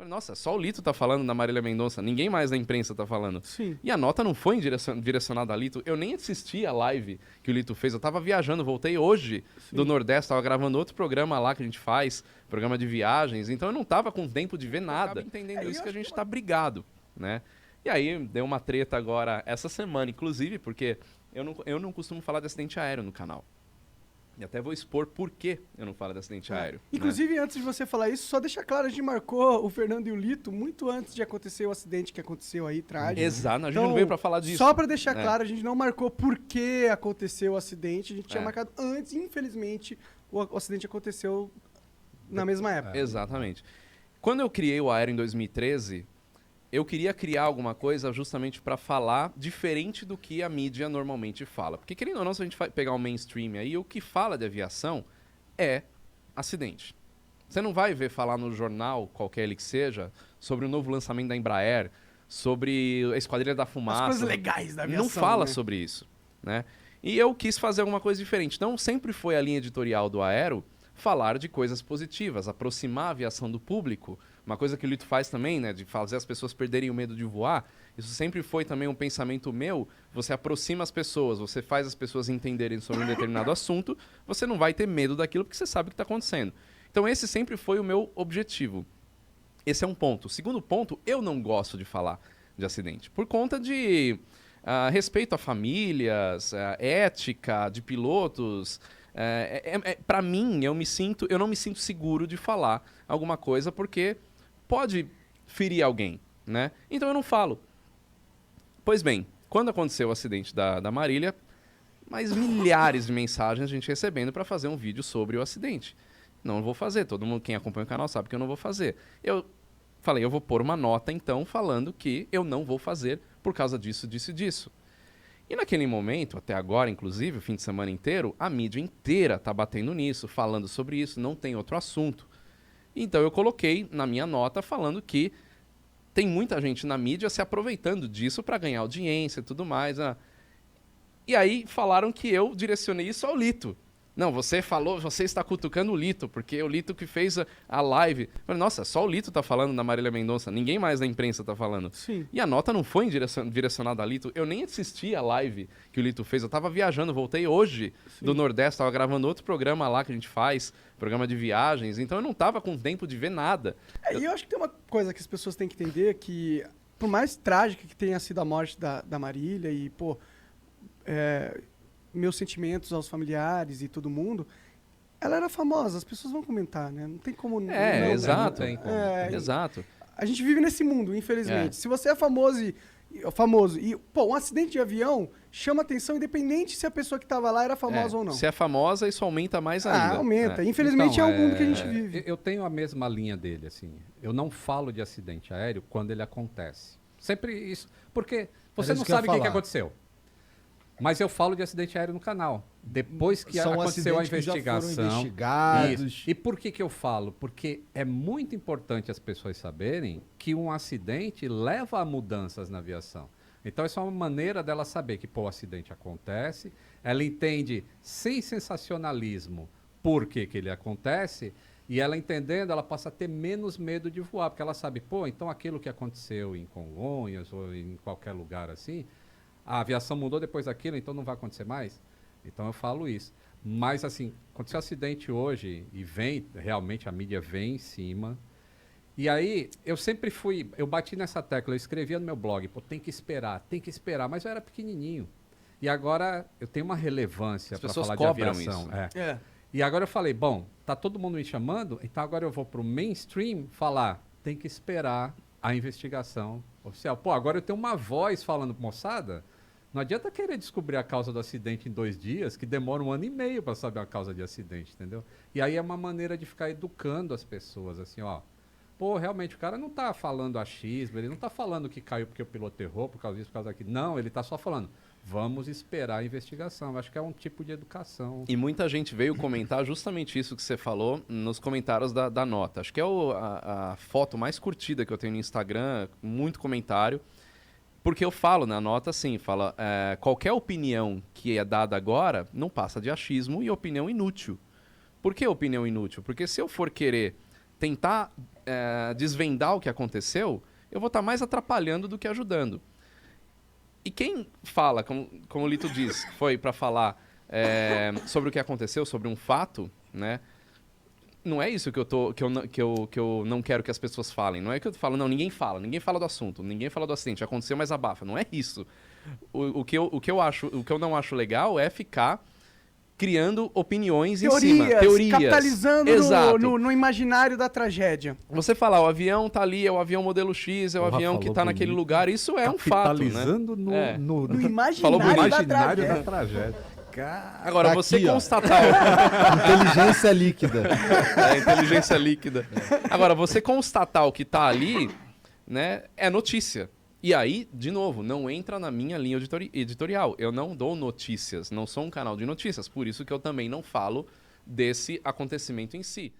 Falei, nossa, só o Lito tá falando da Marília Mendonça, ninguém mais da imprensa tá falando. Sim. E a nota não foi direcionada a Lito, eu nem assisti a live que o Lito fez, eu tava viajando, voltei hoje do Nordeste, tava gravando outro programa lá que a gente faz, programa de viagens, então eu não tava com tempo de ver nada. Entendendo isso que a gente tá brigado, né? E aí deu uma treta agora essa semana, inclusive, porque eu não costumo falar de acidente aéreo no canal. E até vou expor por que eu não falo de acidente aéreo. Inclusive, antes de você falar isso, só deixa claro, a gente marcou o Fernando e o Lito muito antes de acontecer o acidente que aconteceu aí, trágico. Exato, a gente não veio pra falar disso. Só pra deixar claro, a gente não marcou por que aconteceu o acidente, a gente tinha marcado antes, e infelizmente o acidente aconteceu na mesma época. Exatamente. Quando eu criei o Aero em 2013, eu queria criar alguma coisa justamente para falar diferente do que a mídia normalmente fala. Porque, querendo ou não, se a gente pegar o mainstream aí, o que fala de aviação é acidente. Você não vai ver falar no jornal, qualquer ele que seja, sobre o novo lançamento da Embraer, sobre a Esquadrilha da Fumaça. As coisas legais da aviação. Não fala né? sobre isso, né? E eu quis fazer alguma coisa diferente. Então, sempre foi a linha editorial do Aero falar de coisas positivas, aproximar a aviação do público. Uma coisa que o Lito faz também, né, de fazer as pessoas perderem o medo de voar. Isso sempre foi também um pensamento meu. Você aproxima as pessoas, você faz as pessoas entenderem sobre um determinado assunto, você não vai ter medo daquilo porque você sabe o que está acontecendo. Então esse sempre foi o meu objetivo. Esse é um ponto. Segundo ponto, eu não gosto de falar de acidente, por conta de respeito a famílias, ética de pilotos. Para mim, eu não me sinto seguro de falar alguma coisa porque pode ferir alguém, né? Então eu não falo. Pois bem, quando aconteceu o acidente da Marília, mais milhares de mensagens a gente recebendo para fazer um vídeo sobre o acidente. Não vou fazer, todo mundo, quem acompanha o canal sabe que eu não vou fazer. Eu falei, eu vou pôr uma nota então falando que eu não vou fazer por causa disso, disso e disso. E naquele momento, até agora, inclusive, o fim de semana inteiro, a mídia inteira tá batendo nisso, falando sobre isso, não tem outro assunto. Então eu coloquei na minha nota falando que tem muita gente na mídia se aproveitando disso para ganhar audiência e tudo mais. E aí falaram que eu direcionei isso ao Lito. Não, você falou, você está cutucando o Lito, porque é o Lito que fez a live. Eu falei, nossa, só o Lito tá falando da Marília Mendonça, ninguém mais da imprensa tá falando. Sim. E a nota não foi direcionada a Lito, eu nem assisti a live que o Lito fez, eu tava viajando, voltei hoje do Nordeste, tava gravando outro programa lá que a gente faz, programa de viagens, então eu não tava com tempo de ver nada. E eu acho que tem uma coisa que as pessoas têm que entender, que por mais trágica que tenha sido a morte da Marília e, pô, meus sentimentos aos familiares e todo mundo, ela era famosa, as pessoas vão comentar, né? Não tem como não. Exato. Não tem como. Exato. A gente vive nesse mundo, infelizmente. Se você é famoso e, pô, um acidente de avião chama atenção independente se a pessoa que estava lá era famosa ou não. Se é famosa, isso aumenta mais ainda. Aumenta. Infelizmente Então, é o mundo que a gente vive. Eu tenho a mesma linha dele, assim. Eu não falo de acidente aéreo quando ele acontece. Sempre isso. Porque você não sabe o que aconteceu. Mas eu falo de acidente aéreo no canal. Depois que aconteceu a investigação. Que já foram investigados. Isso. E por que eu falo? Porque é muito importante as pessoas saberem que um acidente leva a mudanças na aviação. Então, essa é uma maneira dela saber que, pô, o acidente acontece, ela entende sem sensacionalismo por que ele acontece, e ela entendendo, ela passa a ter menos medo de voar, porque ela sabe, pô, então aquilo que aconteceu em Congonhas ou em qualquer lugar assim, a aviação mudou depois daquilo, então não vai acontecer mais? Então eu falo isso. Mas, assim, aconteceu um acidente hoje e realmente a mídia vem em cima. E aí, eu sempre eu bati nessa tecla, eu escrevia no meu blog, pô, tem que esperar, mas eu era pequenininho. E agora eu tenho uma relevância para falar de aviação. Isso. E agora eu falei, bom, tá todo mundo me chamando, então agora eu vou pro mainstream falar, tem que esperar a investigação oficial. Pô, agora eu tenho uma voz falando, moçada, não adianta querer descobrir a causa do acidente em 2 dias, que demora 1 ano e meio para saber a causa de acidente, entendeu? E aí é uma maneira de ficar educando as pessoas, assim, ó. Pô, realmente, o cara não tá falando achismo, ele não tá falando que caiu porque o piloto errou, por causa disso, por causa daquilo. Não, ele tá só falando, vamos esperar a investigação. Eu acho que é um tipo de educação. E muita gente veio comentar justamente isso que você falou nos comentários da nota. Acho que é a foto mais curtida que eu tenho no Instagram, muito comentário. Porque eu falo na nota assim, fala, qualquer opinião que é dada agora não passa de achismo e opinião inútil. Por que opinião inútil? Porque se eu for querer tentar desvendar o que aconteceu, eu vou estar mais atrapalhando do que ajudando. E quem fala, como o Lito diz, foi para falar sobre o que aconteceu, sobre um fato, né? Não é isso que eu não quero que as pessoas falem. Não é que eu falo, não, ninguém fala do assunto, ninguém fala do acidente, aconteceu, mas abafa. Não é isso. O que eu não acho legal é ficar criando opiniões em cima. Teorias. Capitalizando no imaginário da tragédia. Você falar, o avião tá ali, é o avião modelo X, é o avião que tá naquele lugar, isso é um fato, né? Capitalizando no imaginário da tragédia. Agora, tá você aqui, constatar... Inteligência líquida. Inteligência líquida. Agora, você constatar o que tá ali, né, é notícia. E aí, de novo, não entra na minha linha editorial. Eu não dou notícias, não sou um canal de notícias. Por isso que eu também não falo desse acontecimento em si.